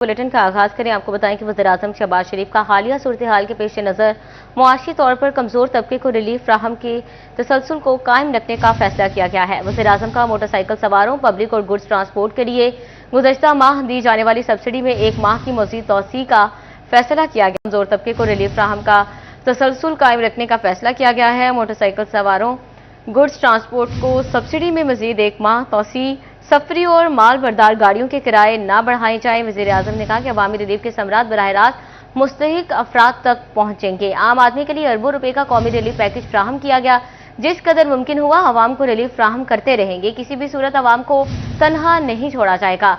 Bulletin का आगाज करें। आपको बताएं कि वज़ीर-ए-आज़म शहबाज शरीफ का हालिया सूरत हाल के पेश नज़र मुआशी तौर पर कमजोर तबके को रिलीफ फ्राहम के तसलसल को कायम रखने का फैसला किया गया है। वज़ीर-ए-आज़म का मोटरसाइकिल सवारों, पब्लिक और गुड्स ट्रांसपोर्ट के लिए गुज़श्ता माह दी जाने वाली सब्सिडी में 1 माह की मज़ीद तौसी का फैसला किया गया। कमजोर तबके को रिलीफ फ्राहम का तसलसल कायम रखने का फैसला किया गया है। मोटरसाइकिल सवारों, गुड्स ट्रांसपोर्ट को सब्सिडी में मजीद 1 माह तौसी, सफरी और माल बरदार गाड़ियों के किराए न बढ़ाए जाएं। वज़ीर-ए-आज़म ने कहा कि अवामी रिलीफ के समरात बराह रास्त मुस्तहिक अफराद तक पहुंचेंगे। आम आदमी के लिए अरबों रुपए का कौमी रिलीफ पैकेज फ्राहम किया गया। जिस कदर मुमकिन हुआ अवाम को रिलीफ फ्राहम करते रहेंगे। किसी भी सूरत अवाम को तनहा नहीं छोड़ा जाएगा।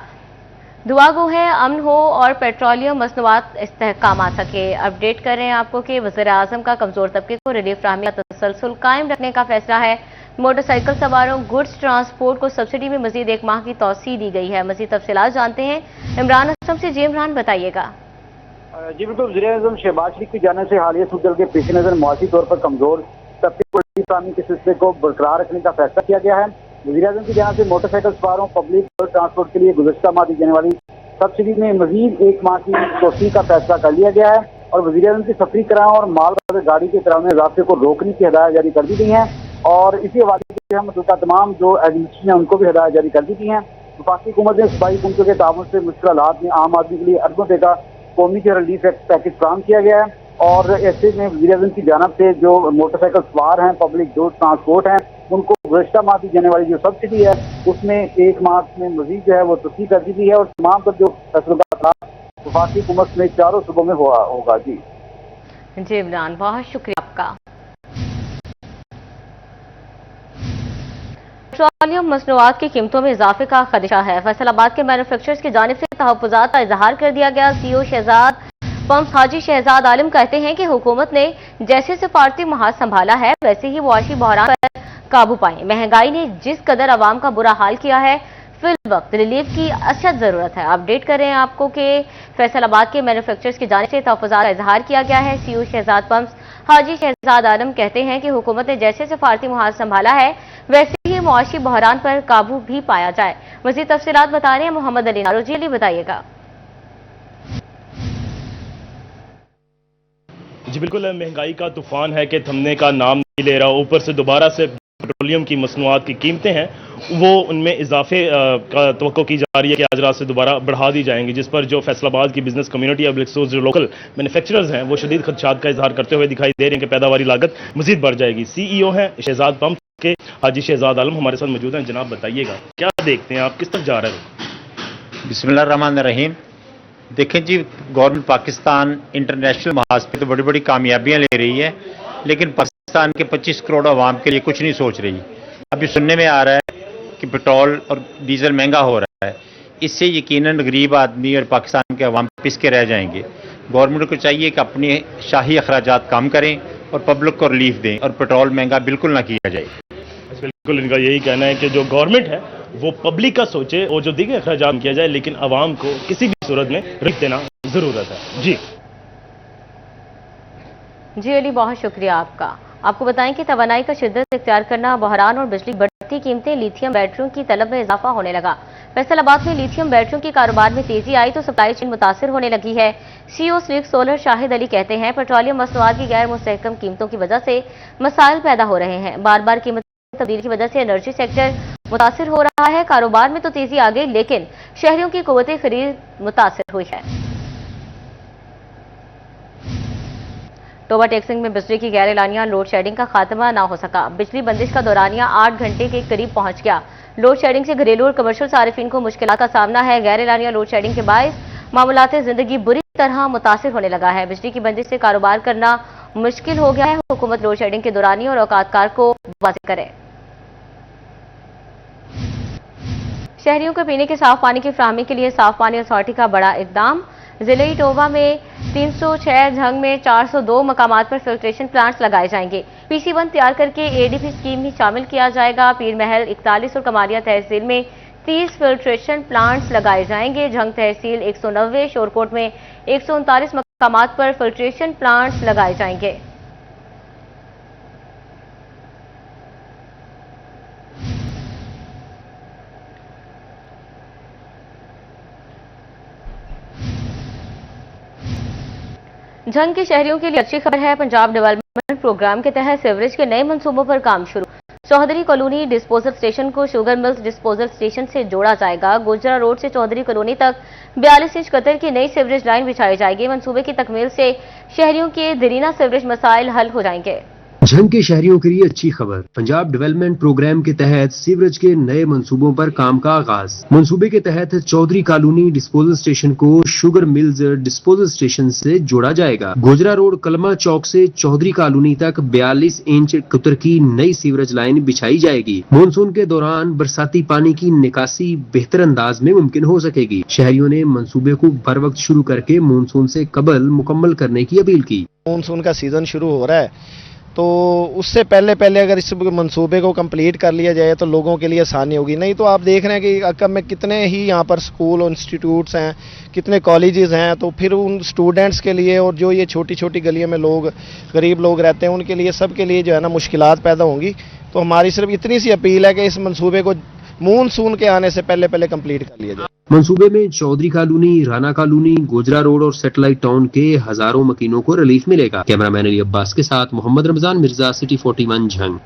दुआ गो है अमन हो और पेट्रोलियम मसनूआत इस्तेहकाम आ सके। अपडेट कर रहे हैं आपको कि वज़ीर-ए-आज़म का कमजोर तबके को रिलीफ फ्राहमी का तसलसल कायम रखने का फैसला है। मोटरसाइकिल सवारों, गुड्स ट्रांसपोर्ट को सब्सिडी में मजीद 1 माह की तौसी दी गई है। मजीद तफसीलात जानते हैं इमरान असम से। जी इमरान, बताइएगा। जी बिल्कुल, वज़ीर-ए-आज़म शहबाज शरीफ की जानिब से हालिया सूरत के पेश नज़र मुआशी तौर पर कमजोर तबके को रिलीफ फ्राहमी के सिलसिले को बरकरार रखने का फैसला किया गया है। वज़ीर-ए-आज़म की जानिब से मोटरसाइकिल सवारों, पब्लिक और ट्रांसपोर्ट के लिए गुज़श्ता माह दी जाने वाली सब्सिडी में मजीद 1 माह की तौसी का फैसला कर लिया गया है और वज़ीर-ए-आज़म की सफरी किरायों और माल गाड़ी के किरायों में इजाफे को रोकने की हिदायत जारी कर दी गई है और इसी हवाले से हम तमाम जो एजेंसी हैं उनको भी हिदायत जारी कर दी गई हैं। वफाकी हुकूमत ने सूबाई हुकूमतों के ताउन से मुश्किलात में आम आदमी के लिए अरबों रुपए का कौमी के रिलीफ पैकेज फ्राहम किया गया है और ऐसे में वज़ीर-ए-आज़म की जानिब से जो मोटरसाइकिल सवार हैं, पब्लिक जो ट्रांसपोर्ट हैं, उनको गुज़श्ता माह दी जाने वाली जो सब्सिडी है उसमें 1 माह में मजीद जो है वो तोसी कर दी गई है और तमाम पर जो फैसलों का वफाकी हुकूमत में चारों सूबों में होगा। जी इमरान, बहुत शुक्रिया आपका। पेट्रोलियम मसनूआत की कीमतों में इजाफे का खदशा है। फैसलाबाद के मैन्युफैक्चरर्स की जानिब से तहफ़्फ़ुज़ात का इजहार कर दिया गया। CEO शहजाद पंप्स हाजी शहजाद आलम कहते हैं कि हुकूमत ने जैसे सफारती महाज संभाला है वैसे ही मुआशी बहरान पर काबू पाए। महंगाई ने जिस कदर अवाम का बुरा हाल किया है, फिल वक्त रिलीफ की अशद जरूरत है। अपडेट कर रहे हैं आपको कि फैसलाबाद के मैन्युफैक्चरर्स की जानिब से तहफ़्फ़ुज़ात का इजहार किया गया है। CEO शहजाद पंप्स हाजी शहजाद आलम कहते हैं कि हुकूमत ने जैसे सफारती महाज संभाला है वैसे ही मुआशी बहरान पर काबू भी पाया जाए। मज़ीद तफसीलात बता रहे हैं मोहम्मद अली नारोजी। अली, बताइएगा। जी बिल्कुल, महंगाई का तूफान है कि थमने का नाम नहीं ले रहा। ऊपर से दोबारा से पेट्रोलियम की मसनूआत की कीमतें हैं वो उनमें इजाफे का तवक्को की जा रही है कि आज रात से दोबारा बढ़ा दी जाएंगी, जिस पर जो फैसलाबाद की बिजनेस कम्युनिटी अब जो लोकल मैन्युफैक्चरर्स हैं वो शदीद खदशात का इजहार करते हुए दिखाई दे रहे हैं कि पैदावारी लागत मजीद बढ़ जाएगी। CEO हैं शहजाद पंप के हाजी शहजाद आलम हमारे साथ मौजूद हैं। जनाब, बताइएगा क्या देखते हैं आप, किस तरफ जा रहे हैं? बिस्मिल्लाहिर्रहमानिर्रहीम। देखें जी, गवर्नमेंट पाकिस्तान इंटरनेशनल महाज पे तो बड़ी बड़ी कामयाबियां ले रही है, लेकिन पाकिस्तान के 25 करोड़ आवाम के लिए कुछ नहीं सोच रही। अभी सुनने में आ रहा है कि पेट्रोल और डीजल महंगा हो रहा है, इससे यकीनन गरीब आदमी और पाकिस्तान के अवाम पिस के रह जाएंगे। गवर्नमेंट को चाहिए कि अपने शाही अखराजात कम करें और पब्लिक को रिलीफ दें और पेट्रोल महंगा बिल्कुल ना किया जाए। बिल्कुल, इनका यही कहना है कि जो गवर्नमेंट है वो पब्लिक का सोचे और जो दीगर अखराजात किया जाए, लेकिन आवाम को किसी भी सूरत में रिलीफ देना जरूरत है। जी अली, बहुत शुक्रिया आपका। आपको बताएं कि तवानाई का शिद्दत इख्तियार करना, बहरान और बिजली बढ़ती कीमतें, लिथियम बैटरियों की तलब में इजाफा होने लगा। फैसलाबाद में लिथियम बैटरियों की कारोबार में तेजी आई तो सप्लाई चेन मुतासिर होने लगी है। CEO स्लिक सोलर शाहिद अली कहते हैं पेट्रोलियम मसनूआत की गैर मुस्तहकम कीमतों की वजह से मसाइल पैदा हो रहे हैं। बार बार कीमत तब्दीली की वजह से एनर्जी सेक्टर मुतासिर हो रहा है। कारोबार में तो तेजी आ गई लेकिन शहरियों की कुव्वत खरीद मुतासिर हुई है। टोबा टेक्सिंग में बिजली की गैर एलानिया लोड शेडिंग का खात्मा ना हो सका। बिजली बंदिश का दौरानिया 8 घंटे के करीब पहुंच गया। लोड शेडिंग से घरेलू और कमर्शियल सारिफिन को मुश्किलात का सामना है। गैर एलानिया लोड शेडिंग के बायस मामूलात जिंदगी बुरी तरह मुतासिर होने लगा है। बिजली की बंदिश से कारोबार करना मुश्किल हो गया है। हुकूमत लोड शेडिंग के दौरानिया और औकातकार को वाज़ेह करे। शहरियों को पीने के साफ पानी की फराहमी के लिए साफ पानी अथॉरिटी का बड़ा इकदाम। जिले टोबा में 306, झंग में 402 मकामात पर फिल्ट्रेशन प्लांट्स लगाए जाएंगे। PC1 तैयार करके ADP स्कीम में शामिल किया जाएगा। पीर महल 41 और कमालिया तहसील में 30 फिल्ट्रेशन प्लांट्स लगाए जाएंगे। झंग तहसील 190, शोरकोट में 139 मकामात पर फिल्ट्रेशन प्लांट्स लगाए जाएंगे। झंग के शहरियों के लिए अच्छी खबर है। पंजाब डेवलपमेंट प्रोग्राम के तहत सीवरेज के नए मंसूबों पर काम शुरू। चौधरी कॉलोनी डिस्पोजल स्टेशन को शुगर मिल्स डिस्पोजल स्टेशन से जोड़ा जाएगा। गोजरा रोड से चौधरी कॉलोनी तक 42 इंच कतर की नई सीवरेज लाइन बिछाई जाएगी। मंसूबे की तकमील से शहरियों के दरीना सीवरेज मसाइल हल हो जाएंगे। झंग के शहरियों के लिए अच्छी खबर। पंजाब डेवलपमेंट प्रोग्राम के तहत सीवरेज के नए मंसूबों पर काम का आगाज। मंसूबे के तहत चौधरी कॉलोनी डिस्पोजल स्टेशन को शुगर मिल्स डिस्पोजल स्टेशन से जोड़ा जाएगा। गोजरा रोड कलमा चौक से चौधरी कॉलोनी तक 42 इंच कतर की नई सीवरेज लाइन बिछाई जाएगी। मानसून के दौरान बरसाती पानी की निकासी बेहतर अंदाज में मुमकिन हो सकेगी। शहरियों ने मंसूबे को बर वक्त शुरू करके मानसून से कबल मुकम्मल करने की अपील की। मानसून का सीजन शुरू हो रहा है, तो उससे पहले अगर इस मंसूबे को कंप्लीट कर लिया जाए तो लोगों के लिए आसानी होगी। नहीं तो आप देख रहे हैं कि अक्कम में कितने ही यहाँ पर स्कूल और इंस्टीट्यूट्स हैं, कितने कॉलेजेस हैं, तो फिर उन स्टूडेंट्स के लिए और जो ये छोटी छोटी गलियों में लोग गरीब लोग रहते हैं उनके लिए सब के लिए जो है ना मुश्किलात पैदा होंगी। तो हमारी सिर्फ इतनी सी अपील है कि इस मंसूबे को मानसून के आने से पहले कंप्लीट कर लिया जाए। मंसूबे में Chaudhry colony, Rana colony, Gojra road और सैटेलाइट टाउन के हजारों मकीनों को रिलीफ मिलेगा। कैमरामैन अली अब्बास के साथ Mohammad Ramzan Mirza, city 41 Jhang.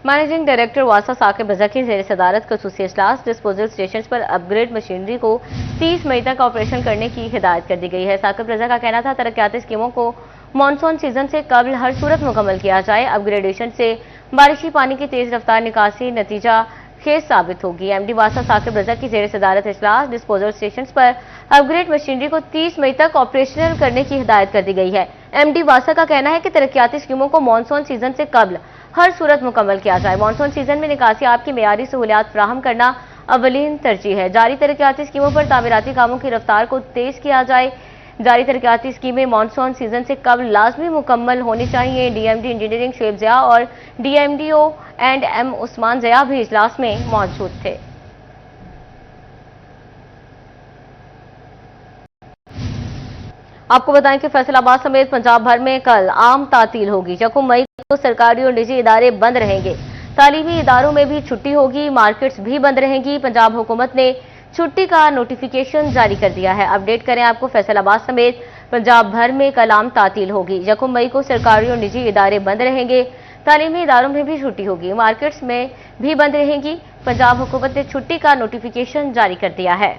Managing director वासा साकिब रजा की ज़ेर सदारत खसूसी इजलास। डिस्पोजल स्टेशन पर अपग्रेड मशीनरी को 30 मई तक ऑपरेशन करने की हिदायत कर दी गई है। साकिब रजा का कहना था तरक्याती स्कीमों को मानसून सीजन से कबल हर सूरत मुकम्मल किया जाए। अपग्रेडेशन से बारिशी पानी की तेज रफ्तार निकासी नतीजा खेज साबित होगी। एमडी वासा साकिब रजा की ज़ेर सदारत इजलास। डिस्पोजल स्टेशन पर अपग्रेड मशीनरी को 30 मई तक ऑपरेशनल करने की हिदायत कर दी गई है। एमडी वासा का कहना है कि तरक्याती स्कीमों को मानसून सीजन से कबल हर सूरत मुकम्मल किया जाए। मानसून सीजन में निकासी आपकी मेयारी सहूलियात फराहम करना अवलीन तरजीह है। जारी तरक्याती स्कीमों पर तामीराती कामों की रफ्तार को तेज किया जाए। जारी तरक्याती स्कीमें मानसून सीजन से कबल लाजमी मुकम्मल होनी चाहिए। डीएमडी इंजीनियरिंग शुएब ज़िया और डीएमडीओ एंड एम उस्मान ज़िया भी इजलास में मौजूद थे। आपको बताएं कि फैसलाबाद समेत पंजाब भर में कल आम तातील होगी। 9 मई को सरकारी और निजी इदारे बंद रहेंगे। तालीमी इदारों में भी छुट्टी होगी। मार्केट्स भी बंद रहेंगी। पंजाब हुकूमत ने छुट्टी का नोटिफिकेशन जारी कर दिया है। अपडेट करें आपको, फैसलाबाद समेत पंजाब भर में कल आम तातील होगी। 9 मई को सरकारी और निजी इदारे बंद रहेंगे। तालीमी इदारों में भी छुट्टी होगी। मार्केट्स में भी बंद रहेंगी। पंजाब हुकूमत ने छुट्टी का नोटिफिकेशन जारी कर दिया है।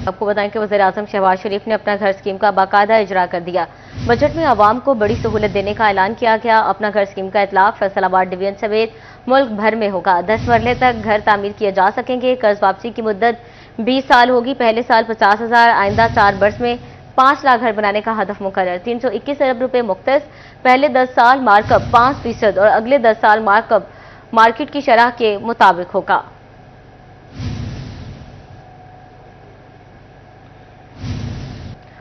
आपको बताएं कि वज़ीर-ए-आज़म शहबाज शरीफ ने अपना घर स्कीम का बाकायदा इजरा कर दिया। बजट में आवाम को बड़ी सहूलत देने का ऐलान किया गया। अपना घर स्कीम का इतलाक फैसलाबाद डिवीजन समेत मुल्क भर में होगा। 10 मरले तक घर तामीर किए जा सकेंगे। कर्ज वापसी की मुद्दत 20 साल होगी। पहले साल 50,000, आइंदा 4 वर्ष में 5 लाख घर बनाने का हदफ मुकर्रर। 321 अरब रुपए मुख्तस। पहले 10 साल मार्कअप 5% और अगले 10 साल मार्कअप मार्केट की शरह के मुताबिक होगा।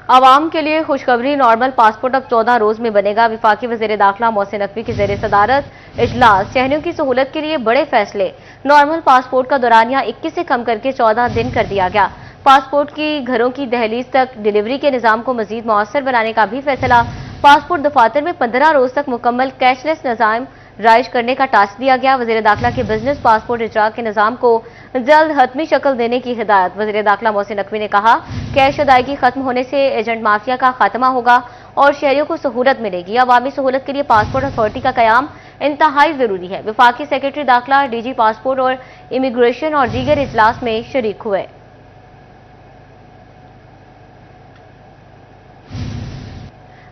आवाम के लिए खुशखबरी, नॉर्मल पासपोर्ट अब 14 रोज में बनेगा। विफाकी वज़ीर दाखिला मोहसिन नकवी की ज़ेर सदारत इजलास। शहरियों की सहूलत के लिए बड़े फैसले। नॉर्मल पासपोर्ट का दौरानिया 21 से कम करके 14 दिन कर दिया गया। पासपोर्ट की घरों की दहलीज तक डिलीवरी के निजाम को मजीद मौसर बनाने का भी फैसला। पासपोर्ट दफातर में 15 रोज तक मुकम्मल कैशलेस निजाम राइज करने का टास्क दिया गया। वज़ीर दाखिला के बिजनेस पासपोर्ट इजरा के निजाम को जल्द हतमी शक्ल देने की हिदायत। वज़ीर दाखिला मोहसिन नकवी ने कहा, कैश अदायगी खत्म होने से एजेंट माफिया का खात्मा होगा और शहरियों को सहूलत मिलेगी। अवामी सहूलत के लिए पासपोर्ट अथॉरिटी का कयाम इंतहाई जरूरी है। विफाकी सेक्रेटरी दाखिला, डीजी पासपोर्ट और इमिग्रेशन और दीगर इजलास में शरीक हुए।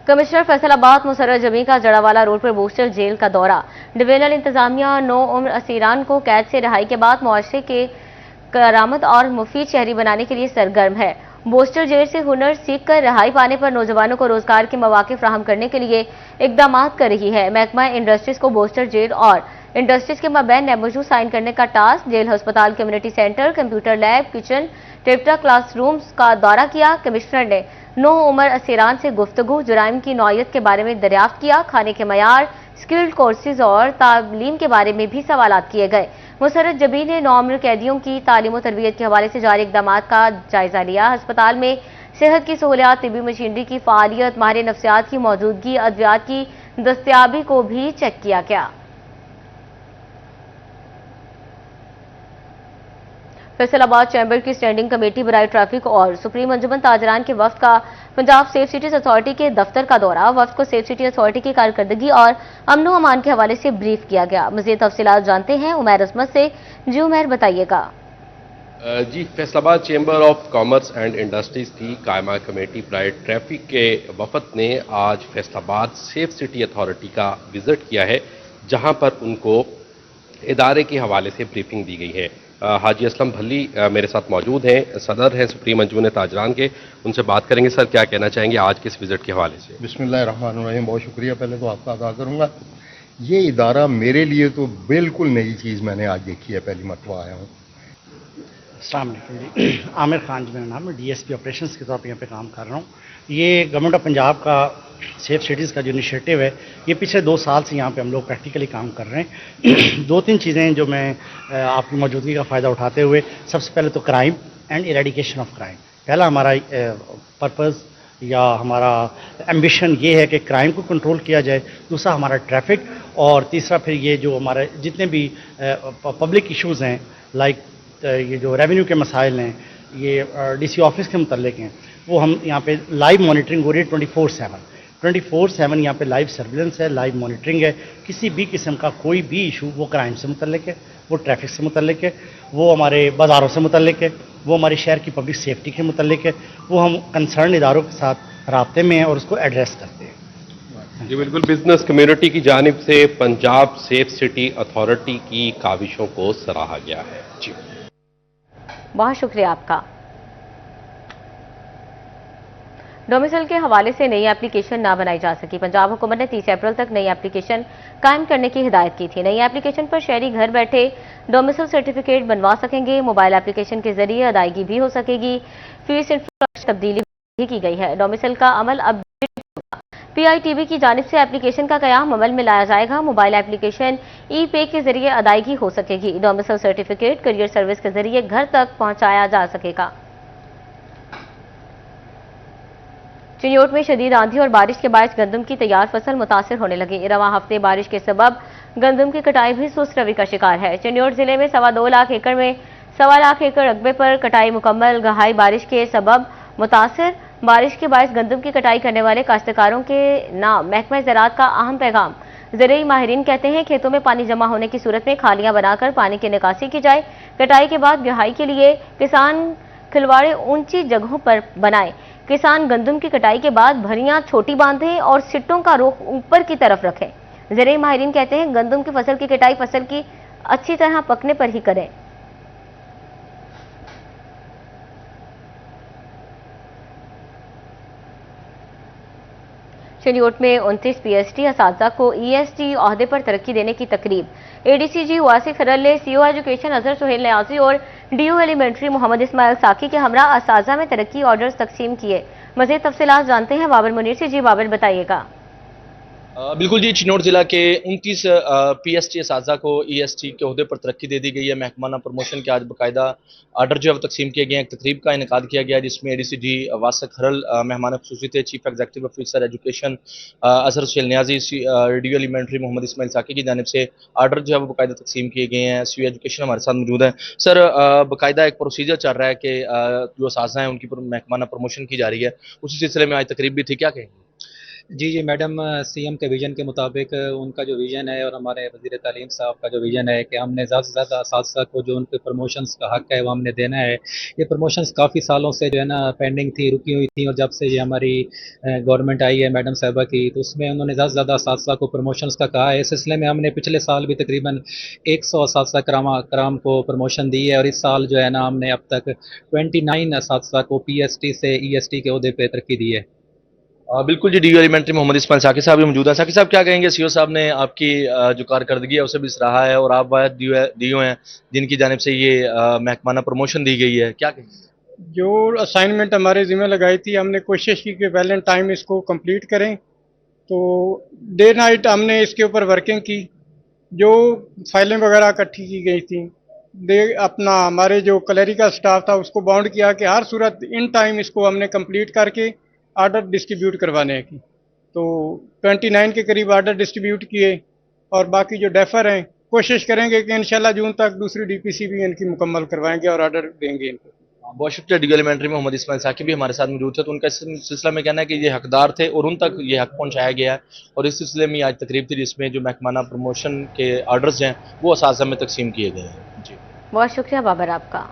कमिश्नर फैसलाबाद मुसर्रत जमी का जड़ावाला रोड पर बोस्टल जेल का दौरा। डिवीजनल इंतजामिया 9 उम्र असीरान को कैद से रिहाई के बाद मुआशरे के करामत और मुफीद शहरी बनाने के लिए सरगर्म है। बोस्टल जेल से हुनर सीख कर रिहाई पाने पर नौजवानों को रोजगार के मौके फराहम करने के लिए इकदाम कर रही है। महकमा इंडस्ट्रीज को बोस्टल जेल और इंडस्ट्रीज के माबैन एमओयू साइन करने का टास्क। जेल, अस्पताल, community centre, computer lab, kitchen, टिप्टा क्लासरूम्स का दौरा किया। कमिश्नर ने 9 उम्र असीरान से गुफ्तगू, जुराइम की नौयत के बारे में दरियाफ्त किया। खाने के मयार, स्किल्ड कोर्सेज और तालीम के बारे में भी सवालात किए गए। मुसर्रत जबी ने 9 उम्र कैदियों की तालीम और तरबियत के हवाले से जारी इकदाम का जायजा लिया। अस्पताल में सेहत की सहूलियात, तिबी मशीनरी की फालियत, माहिर नफ्सियात की मौजूदगी, अद्वियात की दस्तियाबी को भी चेक किया गया। फैसलाबाद चैम्बर की स्टैंडिंग कमेटी बराए ट्रैफिक और सुप्रीम अंजुमन ताजरान के वफ्द का पंजाब सेफ सिटीज अथॉरिटी के दफ्तर का दौरा। वफ्द को सेफ सिटी अथॉरिटी की कारकर्दगी और अमनो अमान के हवाले से ब्रीफ किया गया। मजीद तफसीलात जानते हैं उमैर अजमत से। जी उमैर, बताइएगा। जी, Faisalabad chamber of commerce and industries की कायमा कमेटी बराए ट्रैफिक के वफद ने आज फैसलाबाद सेफ सिटी अथॉरिटी का विजिट किया है, जहां पर उनको इदारे के हवाले से ब्रीफिंग दी गई है। हाजी असलम भल्ली मेरे साथ मौजूद हैं, सदर हैं सुप्रीम अंजुमन ताजरान के। उनसे बात करेंगे। सर, क्या कहना चाहेंगे आज के इस विजिट के हवाले से? बिस्मिल्लाहिर्रहमानिर्रहीम। बहुत शुक्रिया पहले तो आपका अदा करूंगा। ये इदारा मेरे लिए तो बिल्कुल नई चीज़ मैंने आज देखी है, पहली मरतबा आया हूँ। अस्सलाम वालेकुम जी, आमिर खान जी मेरा नाम है, डीएसपी ऑपरेशंस के तौर पे यहाँ पे काम कर रहा हूँ। ये गवर्नमेंट ऑफ पंजाब का सेफ सिटीज़ का जो इनिशिएटिव है, ये पिछले 2 साल से यहाँ पे हम लोग प्रैक्टिकली काम कर रहे हैं। 2-3 चीज़ें जो मैं आपकी मौजूदगी का फ़ायदा उठाते हुए, सबसे पहले तो crime and eradication of crime. पहला हमारा पर्पज़ या हमारा एम्बिशन ये है कि क्राइम को कंट्रोल किया जाए, दूसरा हमारा ट्रैफिक, और तीसरा फिर ये जो हमारे जितने भी पब्लिक इश्यूज़ हैं, लाइक ये जो रेवेन्यू के मसाइल हैं, ये डीसी ऑफिस के मुतल्लिक हैं, वो हम यहाँ पे लाइव मॉनिटरिंग हो रही है 24/7 यहाँ पे लाइव सर्विलेंस है, लाइव मॉनिटरिंग है। किसी भी किस्म का कोई भी इशू, वो क्राइम से मुतल्लिक है, वो ट्रैफिक से मुतल्लिक है, वो हमारे बाज़ारों से मुतल्लिक है, वो हमारे शहर की पब्लिक सेफ्टी के मुतल्लिक है, वो हम कंसर्न इदारों के साथ राब्ते में हैं और उसको एड्रेस करते हैं। जी बिल्कुल, बिजनेस कम्युनिटी की जानिब से पंजाब सेफ सिटी अथॉरिटी की काविशों को सराहा गया है। जी, बहुत शुक्रिया आपका। डोमिसाइल के हवाले से नई एप्लीकेशन ना बनाई जा सकी। पंजाब हुकूमत ने 30 अप्रैल तक नई एप्लीकेशन कायम करने की हिदायत की थी। नई एप्लीकेशन पर शहरी घर बैठे डोमिसाइल सर्टिफिकेट बनवा सकेंगे। मोबाइल एप्लीकेशन के जरिए अदायगी भी हो सकेगी। फीस इंफ्रास्ट्रक्चर तब्दीली भी की गई है। डोमिसाइल का अमल अब पीआईटीबी की जानिब से एप्लीकेशन का कयाम अमल में लाया जाएगा। मोबाइल एप्लीकेशन ई पे के जरिए अदायगी हो सकेगी। डोमिसाइल सर्टिफिकेट करियर सर्विस के जरिए घर तक पहुंचाया जा सकेगा। चिन्योट में शदीद आंधी और बारिश के बायस गंदम की तैयार फसल मुतासिर होने लगी। रवां हफ्ते बारिश के सबब गंदम की कटाई भी सुस्त रवि का शिकार है। चिन्योट जिले में 2.25 लाख एकड़ में 1.25 लाख एकड़ रकबे पर कटाई मुकम्मल। गहाई बारिश के सबब मुतासिर। बारिश के बायस गंदम की कटाई करने वाले काश्तकारों के नाम महकमा ज़राअत का अहम पैगाम। ज़राई माहिरीन कहते हैं खेतों में पानी जमा होने की सूरत में खालियां बनाकर पानी की निकासी की जाए। कटाई के बाद गहाई के लिए किसान खिलवाड़े ऊंची जगहों पर बनाए। किसान गंदम की कटाई के बाद भरियां छोटी बांधें और सिट्टों का रुख ऊपर की तरफ रखें। ज़राई माहिरीन कहते हैं गंदम की फसल की कटाई फसल की अच्छी तरह पकने पर ही करें। चिन्योट में 29 पीएचडी असातिज़ा को ईएसटी ओहदे पर तरक्की देने की तकरीब। एडीसीजी वासिफ खरल, सीओ एजुकेशन अजहर सुहेल न्याजी और डीओ एलिमेंट्री मोहम्मद इस्माइल साकी के हमरा असातिज़ा में तरक्की ऑर्डर्स तकसीम किए। मज़ीद तफसीलात जानते हैं बाबर मुनीर से। जी बाबर, बताइएगा। बिल्कुल जी, चिन्नौर जिला के 29 पीएसटी असातिज़ा को ईएसटी के ओहदे पर तरक्की दे दी गई है। महकमाना प्रमोशन के आज बाकायदा आर्डर जो है वो तकसीम किए गए हैं। एक तकरीब का इनेकाद किया गया जिसमें एडीसीजी वासिफ खरल मेहमान खुसूसी थे। Chief executive officer education Azhar Suhail Niazi, DO elementary Mohammad Ismail Saqi की जानिब से आर्डर जो है वो बाकायदा तकसीम किए गए हैं। सीओ एजुकेशन हमारे साथ मौजूद है। सर, बाकायदा एक प्रोसीजर चल रहा है कि जो असातिज़ा हैं उनकी महकमाना प्रमोशन की जा रही है, उसी सिलसिले में आज तकरीब भी थी, क्या कहेंगे? जी मैडम, सीएम के विजन के मुताबिक उनका जो विजन है और हमारे वज़ीर तालीम साहब का जो विजन है कि हमने ज़्यादा से ज़्यादा असातिज़ा को जो उनके प्रमोशंस का हक़ है वो हमने देना है। ये प्रमोशंस काफ़ी सालों से जो है ना पेंडिंग थी, रुकी हुई थी, और जब से ये हमारी गवर्नमेंट आई है मैडम साहबा की, तो उसमें उन्होंने ज़्यादा से ज़्यादा असातिज़ा को प्रमोशंस का कहा है। इस सिलसिले में हमने पिछले साल भी तकरीबन 100 असातिज़ा कराम को प्रमोशन दी है, और इस साल जो है ना हमने अब तक 29 असातिज़ा को पीएसटी से ईएसटी के ओहदे पर तरक्की दी है। बिल्कुल जी, डीओ एलिमेंट्री मोहम्मद इस्माइल साकी साहब भी मौजूद है। साकी साहब, क्या कहेंगे? सीओ साहब ने आपकी जो कारकर्दगी है उसे भी सराहा है और आप वाहिद डीओ हैं जिनकी जानिब से ये महकमाना प्रमोशन दी गई है, क्या कहेंगे? जो असाइनमेंट हमारे जिम्मे लगाई थी, हमने कोशिश की कि वेल इन टाइम इसको कंप्लीट करें, तो डे नाइट हमने इसके ऊपर वर्किंग की। जो फाइलें वगैरह इकट्ठी की गई थी, अपना हमारे जो क्लरिकल स्टाफ था उसको बाउंड किया कि हर सूरत इन टाइम इसको हमने कंप्लीट करके आर्डर डिस्ट्रीब्यूट करवाने की। तो 29 के करीब आर्डर डिस्ट्रीब्यूट किए, और बाकी जो डेफर हैं कोशिश करेंगे कि इंशाल्लाह जून तक दूसरी डीपीसी भी इनकी मुकम्मल करवाएंगे और ऑर्डर देंगे इनको। बहुत शुक्रिया। डी एलिमेंट्री में मोहम्मद इस्माइल साकिब भी हमारे साथ मौजूद थे, तो उनका इस सिलसिला में कहना है कि ये हकदार थे और उन तक ये हक पहुंचाया गया है, और इस सिलसिले में आज तकरीब थी जिसमें जो महकमाना प्रमोशन के आर्डर्स हैं वो असातिज़ा में तकसीम किए गए हैं। जी बहुत शुक्रिया बाबर आपका।